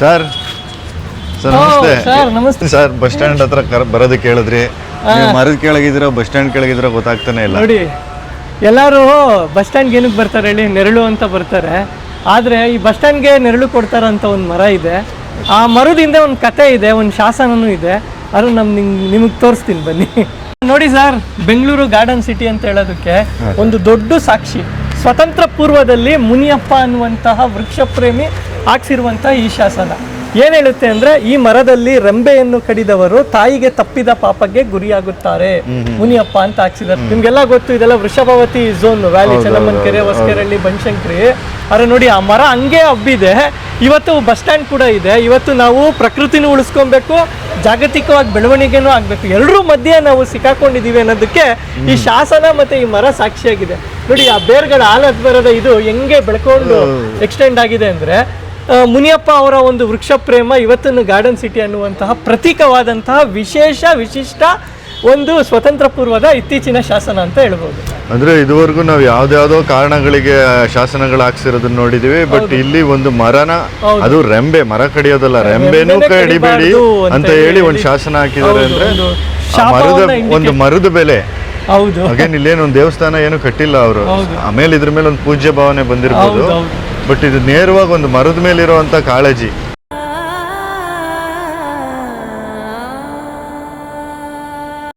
Sir sir ನಮಸ್ತೆ. Sir ನಮಸ್ತೆ sir bus stand ಹತ್ರ ಬರೋದಕ್ಕೆ ಹೇಳಿದ್ರಿ, ನೀವು ಮರದ ಕೆಳಗಿದ್ದೀರಾ ಬಸ್ ಸ್ಟ್ಯಾಂಡ್ ಕೆಳಗಿದ್ದೀರಾ ಗೊತ್ತಾಗ್ತಾನೆ ಇಲ್ಲ. ನೋಡಿ, ಎಲ್ಲರೂ ಬಸ್ ಸ್ಟ್ಯಾಂಡ್ಗೆ ಏನಕ್ಕೆ ಬರ್ತಾರೆ ಹೇಳಿ? ನೆರಳು ಅಂತ ಬರ್ತಾರೆ. ಆದರೆ ಈ ಬಸ್ ಸ್ಟ್ಯಾಂಡ್ಗೆ ನೆರಳು ಕೊಡ್ತಾರಂತ ಒಂದು ಮರ ಇದೆ. ಆ ಮರದಿಂದ ಒಂದು ಕತೆ ಇದೆ, ಒಂದು ಶಾಸನನೂ ಇದೆ. ಅದು ನಿಮಗೆ ತೋರಿಸ್ತೀನಿ ಬನ್ನಿ. ನೋಡಿ ಸರ್, ಬೆಂಗಳೂರು ಗಾರ್ಡನ್ ಸಿಟಿ ಅಂತ ಹೇಳೋದಕ್ಕೆ ಒಂದು ದೊಡ್ಡ ಸಾಕ್ಷಿ. ಸ್ವತಂತ್ರ ಪೂರ್ವದಲ್ಲಿ ಮುನಿಯಪ್ಪ ಅನ್ನುವಂತಹ ವೃಕ್ಷ ಪ್ರೇಮಿ ಹಾಕ್ಸಿರುವಂತಹ ಈ ಶಾಸನ ಏನ್ ಹೇಳುತ್ತೆ ಅಂದ್ರೆ, ಈ ಮರದಲ್ಲಿ ರೆಂಬೆಯನ್ನು ಕಡಿದವರು ತಾಯಿಗೆ ತಪ್ಪಿದ ಪಾಪಕ್ಕೆ ಗುರಿಯಾಗುತ್ತಾರೆ, ಮುನಿಯಪ್ಪ ಅಂತ ಹಾಕ್ಸಿದ್ದಾರೆ. ನಿಮ್ಗೆಲ್ಲ ಗೊತ್ತು, ಇದೆಲ್ಲ ವೃಷಭಾವತಿ ಝೋನ್ ವ್ಯಾಲಿ, ಚನ್ನಮ್ಮನಕೆರೆ, ಹೊಸಕೆರೆಹಳ್ಳಿ, ಬನಶಂಕರಿ. ಆದ್ರೆ ನೋಡಿ, ಆ ಮರ ಹಂಗೆ ಹಬ್ಬಿದೆ. ಇವತ್ತು ಬಸ್ ಸ್ಟ್ಯಾಂಡ್ ಕೂಡ ಇದೆ. ಇವತ್ತು ನಾವು ಪ್ರಕೃತಿನೂ ಉಳಿಸ್ಕೊಬೇಕು, ಜಾಗತಿಕವಾಗಿ ಬೆಳವಣಿಗೆನೂ ಆಗ್ಬೇಕು. ಎಲ್ಲರೂ ಮಧ್ಯೆ ನಾವು ಸಿಕ್ಕಾಕೊಂಡಿದೀವಿ ಅನ್ನೋದಕ್ಕೆ ಈ ಶಾಸನ ಮತ್ತೆ ಈ ಮರ ಸಾಕ್ಷಿಯಾಗಿದೆ. ನೋಡಿ, ಆ ಬೇರ್ಗಳ ಹಾಲತ್ ಬರದ ಇದು ಹೆಂಗೆ ಬೆಳ್ಕೊಂಡು ಎಕ್ಸ್ಟೆಂಡ್ ಆಗಿದೆ ಅಂದ್ರೆ, ಮುನಿಯಪ್ಪ ಅವರ ಒಂದು ವೃಕ್ಷ ಪ್ರೇಮ ಇವತ್ತಿನ ಗಾರ್ಡನ್ ಸಿಟಿ ಅನ್ನುವಂತಹ ಪ್ರತೀಕವಾದಂತಹ ವಿಶಿಷ್ಟ ಒಂದು ಸ್ವತಂತ್ರ ಪೂರ್ವದ ಇತ್ತೀಚಿನ ಶಾಸನ ಅಂತ ಹೇಳ್ಬೋದು. ಅಂದ್ರೆ ಇದುವರೆಗೂ ನಾವು ಯಾವ್ದಾವ್ದೋ ಕಾರಣಗಳಿಗೆ ಶಾಸನಗಳು ಹಾಕ್ಸಿರೋದನ್ನ ನೋಡಿದೀವಿ. ಬಟ್ ಇಲ್ಲಿ ಒಂದು ಮರನ, ಅದು ರೆಂಬೆ, ಮರ ಕಡಿಯೋದಲ್ಲ, ರೆಂಬೆನೂ ಕಡಿಬೇಡಿ ಅಂತ ಹೇಳಿ ಒಂದು ಶಾಸನ ಹಾಕಿದ್ದಾರೆ. ಅಂದ್ರೆ ಒಂದು ಮರದ ಬೆಲೆ. ಹೌದು. ಹಾಗೇನ್ ಇಲ್ಲೇನು ಒಂದು ದೇವಸ್ಥಾನ ಏನು ಕಟ್ಟಿಲ್ಲ ಅವರು. ಆಮೇಲೆ ಇದ್ರ ಮೇಲೆ ಒಂದು ಪೂಜ್ಯ ಭಾವನೆ ಬಂದಿರ್ಬೋದು. ಬಟ್ ಇದು ನೇರವಾಗಿ ಒಂದು ಮರದ ಮೇಲೆ ಇರುವಂತ ಕಾಳಜಿ.